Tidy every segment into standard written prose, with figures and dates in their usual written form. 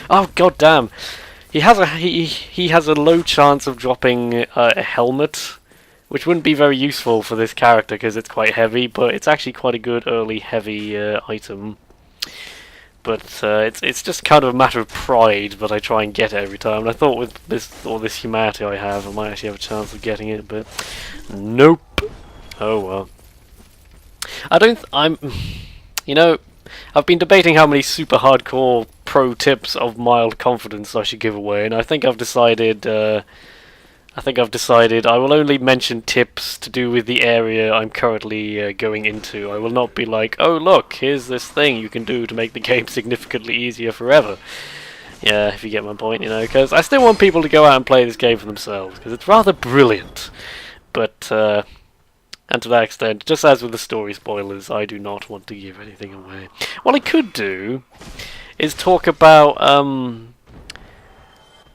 Oh god damn! He has a low chance of dropping a helmet, which wouldn't be very useful for this character because it's quite heavy, but it's actually quite a good early heavy item. But it's just kind of a matter of pride that I try and get it every time. And I thought with this humanity I have, I might actually have a chance of getting it, but nope. Oh well. You know, I've been debating how many super hardcore pro tips of mild confidence I should give away, and I think I've decided. I will only mention tips to do with the area I'm currently going into. I will not be like, oh look, here's this thing you can do to make the game significantly easier forever. Yeah, if you get my point, you know, because I still want people to go out and play this game for themselves, because it's rather brilliant. But, and to that extent, just as with the story spoilers, I do not want to give anything away. What I could do is talk about,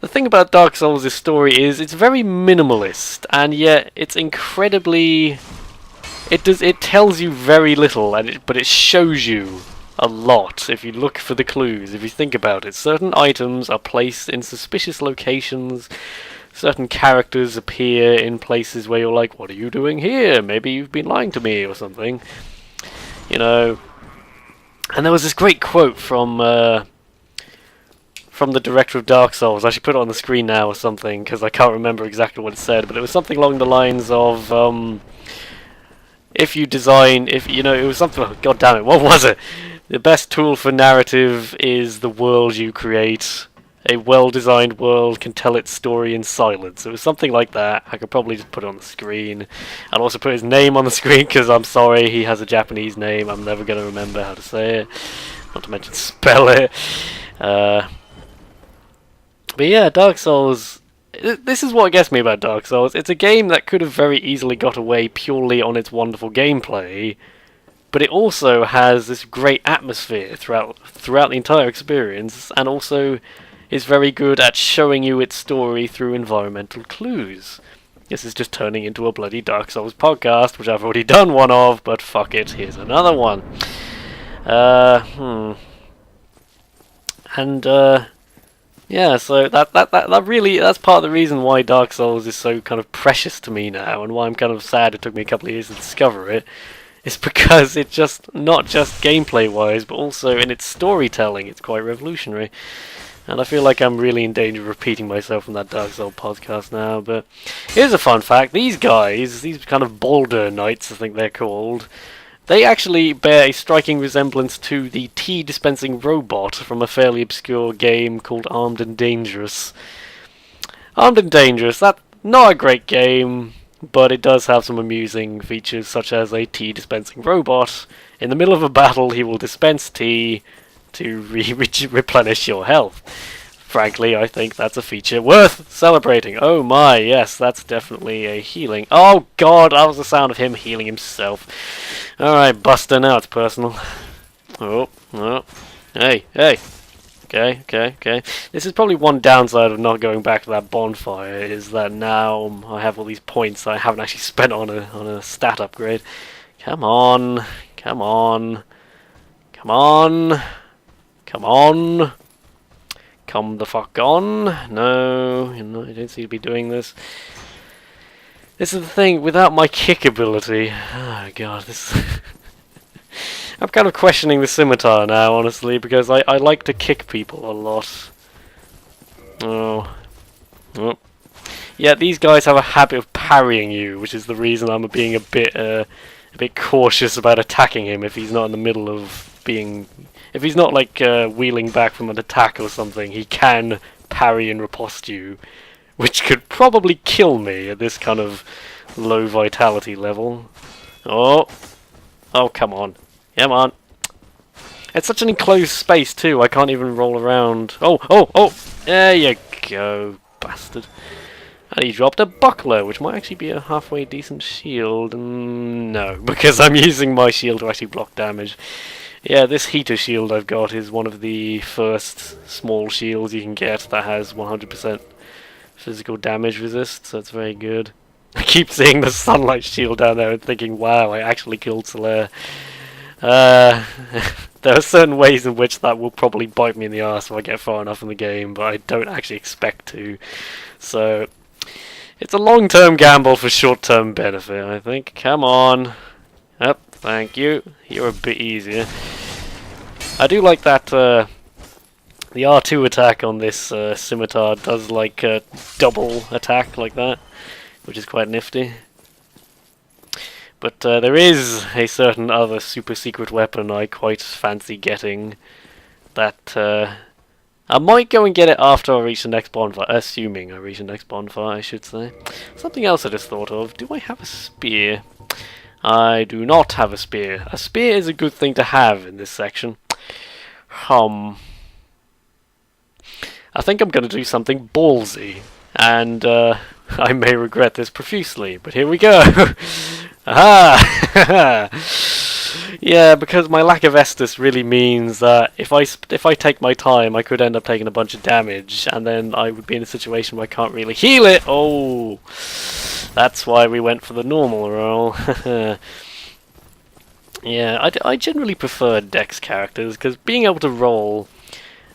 the thing about Dark Souls' story is it's very minimalist, and yet it's incredibly... It tells you very little, but it shows you a lot if you look for the clues, if you think about it. Certain items are placed in suspicious locations, certain characters appear in places where you're like, what are you doing here? Maybe you've been lying to me or something. You know... And there was this great quote from the director of Dark Souls. I should put it on the screen now or something, because I can't remember exactly what it said, but it was something along the lines of, it was something, oh, god damn it, what was it? The best tool for narrative is the world you create. A well-designed world can tell its story in silence. It was something like that. I could probably just put it on the screen. I'll also put his name on the screen, because I'm sorry, he has a Japanese name. I'm never going to remember how to say it. Not to mention spell it. But yeah, Dark Souls... This is what gets me about Dark Souls. It's a game that could have very easily got away purely on its wonderful gameplay, but it also has this great atmosphere throughout the entire experience, and also is very good at showing you its story through environmental clues. This is just turning into a bloody Dark Souls podcast, which I've already done one of, but fuck it, here's another one. Yeah, so that really, that's part of the reason why Dark Souls is so kind of precious to me now, and why I'm kind of sad it took me a couple of years to discover it. It's because it just, not just gameplay-wise, but also in its storytelling, it's quite revolutionary. And I feel like I'm really in danger of repeating myself from that Dark Souls podcast now, but here's a fun fact. These guys, these kind of Boulder Knights, I think they're called, they actually bear a striking resemblance to the tea-dispensing robot from a fairly obscure game called Armed and Dangerous. Armed and Dangerous, that's not a great game, but it does have some amusing features, such as a tea-dispensing robot. In the middle of a battle, he will dispense tea to replenish your health. Frankly, I think that's a feature worth celebrating. Oh my, yes, that's definitely a healing. Oh god, that was the sound of him healing himself. Alright, Buster, now it's personal. Oh. Hey. Okay. This is probably one downside of not going back to that bonfire, is that now I have all these points I haven't actually spent on a stat upgrade. Come on. Come the fuck on. No, I don't seem to be doing this. This is the thing, without my kick ability... Oh god, this... I'm kind of questioning the scimitar now, honestly, because I like to kick people a lot. Oh. Yeah, these guys have a habit of parrying you, which is the reason I'm being a bit cautious about attacking him if he's not in the middle of being... If he's not, like, wheeling back from an attack or something, he can parry and riposte you, which could probably kill me at this kind of low vitality level. Oh, come on. It's such an enclosed space, too, I can't even roll around. Oh, there you go, bastard. And he dropped a buckler, which might actually be a halfway decent shield. No, because I'm using my shield to actually block damage. Yeah, this heater shield I've got is one of the first small shields you can get that has 100% physical damage resist, so it's very good. I keep seeing the sunlight shield down there and thinking, wow, I actually killed Solaire. There are certain ways in which that will probably bite me in the arse if I get far enough in the game, but I don't actually expect to. So, it's a long-term gamble for short-term benefit, I think. Come on. Yep, thank you. You're a bit easier. I do like that the R2 attack on this scimitar does like a double attack like that, which is quite nifty. But there is a certain other super secret weapon I quite fancy getting that I might go and get it after I reach the next bonfire, assuming I reach the next bonfire, I should say. Something else I just thought of. Do I have a spear? I do not have a spear. A spear is a good thing to have in this section. I think I'm going to do something ballsy, and I may regret this profusely, but here we go! Aha! Yeah, because my lack of Estus really means that if I take my time, I could end up taking a bunch of damage, and then I would be in a situation where I can't really heal it! Oh! That's why we went for the normal roll. Yeah, I generally prefer Dex characters, because being able to roll...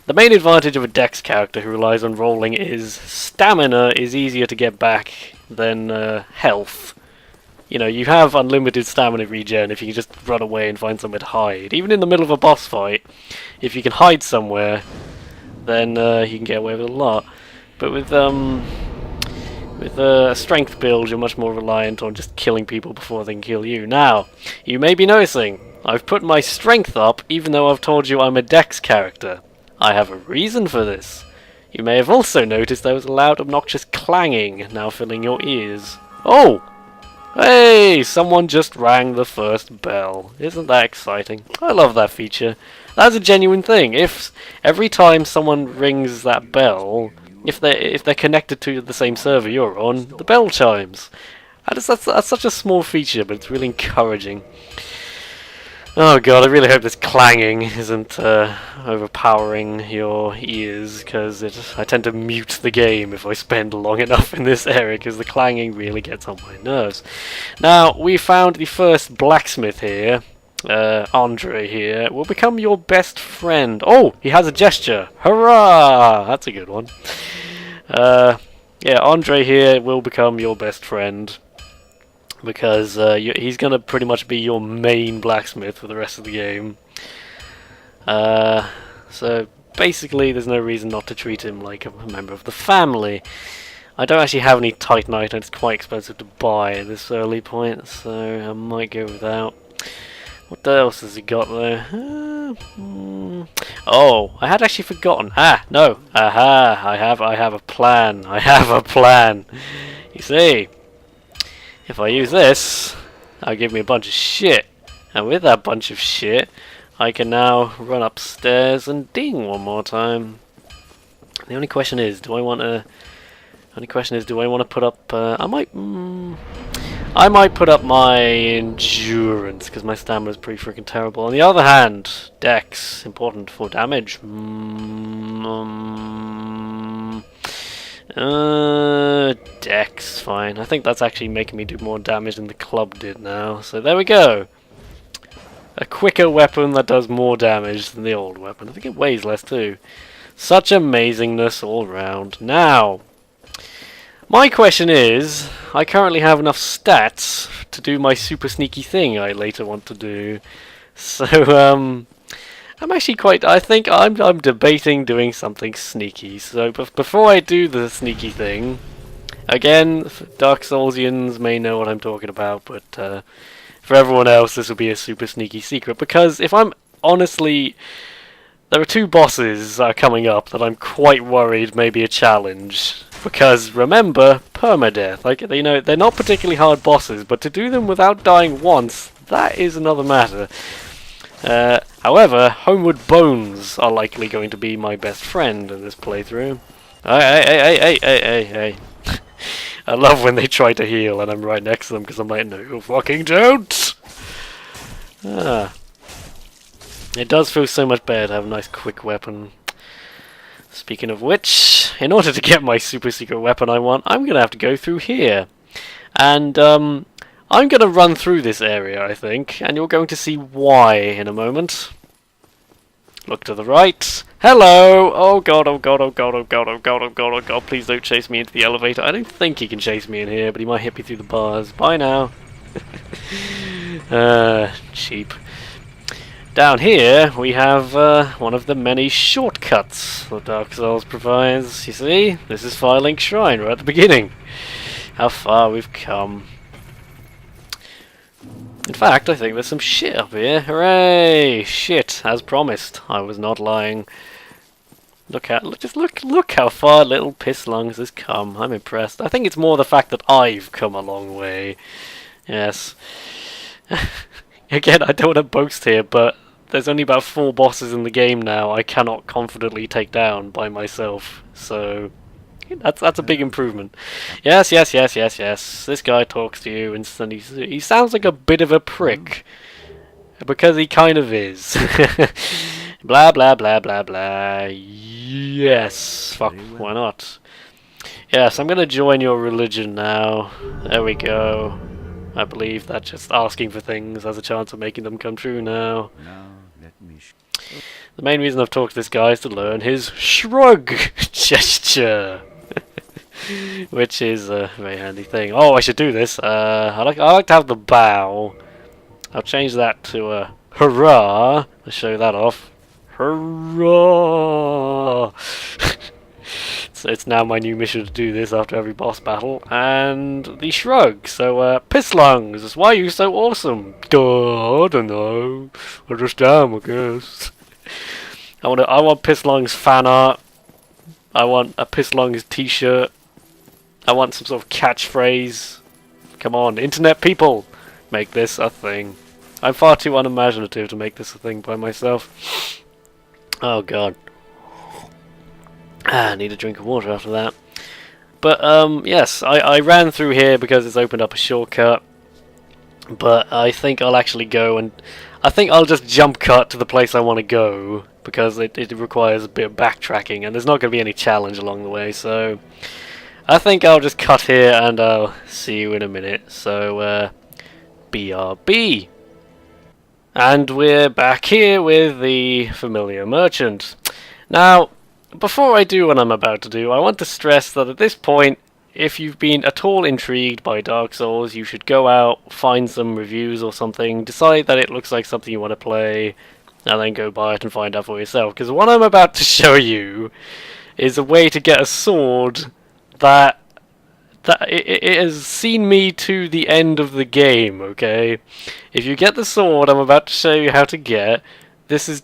The main advantage of a Dex character who relies on rolling is stamina is easier to get back than health. You know, you have unlimited stamina regen if you can just run away and find somewhere to hide. Even in the middle of a boss fight, if you can hide somewhere, then you can get away with a lot. But with a strength build, you're much more reliant on just killing people before they can kill you. Now, you may be noticing, I've put my strength up even though I've told you I'm a Dex character. I have a reason for this. You may have also noticed there was a loud, obnoxious clanging now filling your ears. Oh! Hey! Someone just rang the first bell. Isn't that exciting? I love that feature. That's a genuine thing. If every time someone rings that bell, if they're connected to the same server you're on, the bell chimes. That's such a small feature, but it's really encouraging. Oh god, I really hope this clanging isn't overpowering your ears, because I tend to mute the game if I spend long enough in this area, because the clanging really gets on my nerves. Now, we found the first blacksmith here. Andre here will become your best friend. Oh, he has a gesture. Hurrah! That's a good one. Yeah, Andre here will become your best friend, because he's going to pretty much be your main blacksmith for the rest of the game. So basically there's no reason not to treat him like a member of the family. I don't actually have any Titanite, and it's quite expensive to buy at this early point, so I might go without. What else has he got there? Oh, I had actually forgotten. Ah, no. Aha, I have a plan. I have a plan. You see, if I use this, that'll give me a bunch of shit. And with that bunch of shit, I can now run upstairs and ding one more time. The only question is, do I want to put up? I might put up my endurance, because my stamina is pretty freaking terrible. On the other hand, Dex, important for damage. Dex, fine. I think that's actually making me do more damage than the club did now. So there we go. A quicker weapon that does more damage than the old weapon. I think it weighs less too. Such amazingness all round. Now, my question is, I currently have enough stats to do my super sneaky thing I later want to do. So, I'm actually I think I'm debating doing something sneaky. So, before I do the sneaky thing, again, Dark Soulsians may know what I'm talking about, but for everyone else, this will be a super sneaky secret. Because if I'm honestly, there are two bosses that are coming up that I'm quite worried may be a challenge. Because remember, permadeath. Like, you know, they're not particularly hard bosses, but to do them without dying once, that is another matter. However, Homeward Bones are likely going to be my best friend in this playthrough. Hey. I love when they try to heal and I'm right next to them, because I'm like, no, you fucking don't! It does feel so much better to have a nice quick weapon. Speaking of which, in order to get my super secret weapon I want, I'm going to have to go through here. And I'm going to run through this area, I think, and you're going to see why in a moment. Look to the right. Hello! Oh god, oh god, oh god, oh god, oh god, oh god, oh god, please don't chase me into the elevator. I don't think he can chase me in here, but he might hit me through the bars. Bye now. Cheap. Down here, we have one of the many shortcuts that Dark Souls provides. You see? This is Firelink Shrine right at the beginning. How far we've come. In fact, I think there's some shit up here. Hooray! Shit, as promised. I was not lying. Look how far little Piss Lungs has come. I'm impressed. I think it's more the fact that I've come a long way. Yes. Again, I don't want to boast here, but there's only about 4 bosses in the game now I cannot confidently take down by myself. So that's a big improvement. Yes. This guy talks to you and he sounds like a bit of a prick. Because he kind of is. Blah blah blah blah blah. Yes. Fuck, why not? Yes, I'm gonna join your religion now. There we go. I believe that just asking for things has a chance of making them come true now. The main reason I've talked to this guy is to learn his shrug gesture. Which is a very handy thing. Oh, I should do this. I like to have the bow. I'll change that to a hurrah. I'll show that off. Hurrah! So it's now my new mission to do this after every boss battle. And the shrug. So, Piss Lungs, why are you so awesome? Duh, I don't know. I just am, I guess. I want Piss Lungs fan art. I want a Piss Lungs t-shirt. I want some sort of catchphrase. Come on, internet people! Make this a thing. I'm far too unimaginative to make this a thing by myself. Oh god. I need a drink of water after that. But, yes, I ran through here because it's opened up a shortcut. But I think I'll actually go and... I think I'll just jump cut to the place I want to go. Because it requires a bit of backtracking and there's not going to be any challenge along the way, so... I think I'll just cut here and I'll see you in a minute. So, BRB. And we're back here with the familiar merchant. Now, before I do what I'm about to do, I want to stress that at this point, if you've been at all intrigued by Dark Souls, you should go out, find some reviews or something, decide that it looks like something you want to play, and then go buy it and find out for yourself. Because what I'm about to show you is a way to get a sword that it has seen me to the end of the game, okay? If you get the sword I'm about to show you how to get, this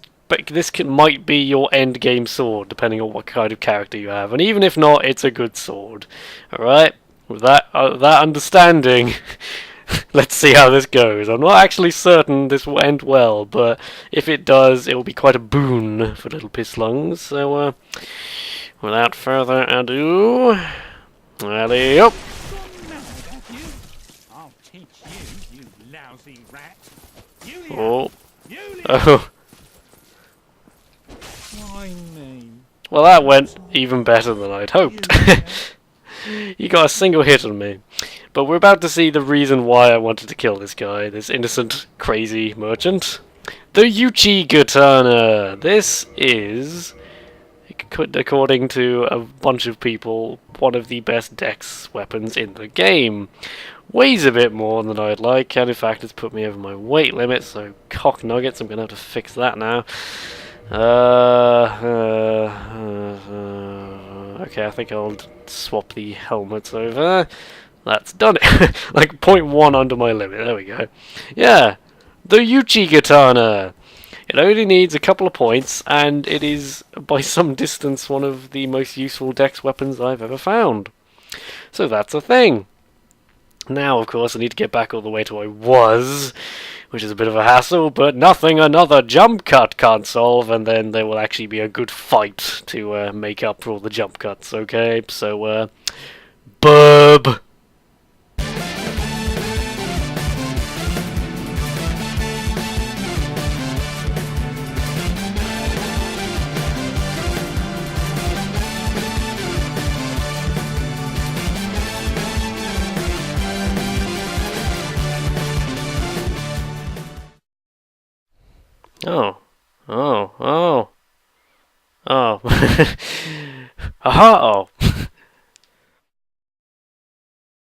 might be your end game sword, depending on what kind of character you have. And even if not, it's a good sword. Alright? With that understanding, let's see how this goes. I'm not actually certain this will end well, but if it does, it will be quite a boon for little Piss Lungs. So, without further ado... Alley up! I'll teach you, you lousy rat. Yulia! Oh. Yulia! Oh. Why me? Well, that went even better than I'd hoped. You got a single hit on me. But we're about to see the reason why I wanted to kill this guy, this innocent, crazy merchant. The Yuchi Katana! This is... according to a bunch of people, one of the best dex weapons in the game. Weighs a bit more than I'd like, and in fact it's put me over my weight limit, so cock nuggets, I'm going to have to fix that now. Okay, I think I'll swap the helmets over. That's done it. Like 0.1 under my limit, there we go. Yeah, the Yuchi Katana! It only needs a couple of points, and it is, by some distance, one of the most useful dex weapons I've ever found. So that's a thing. Now, of course, I need to get back all the way to where I was, which is a bit of a hassle, but nothing another jump cut can't solve, and then there will actually be a good fight to make up for all the jump cuts, okay? So, bub! Oh. Oh. Aha! Oh.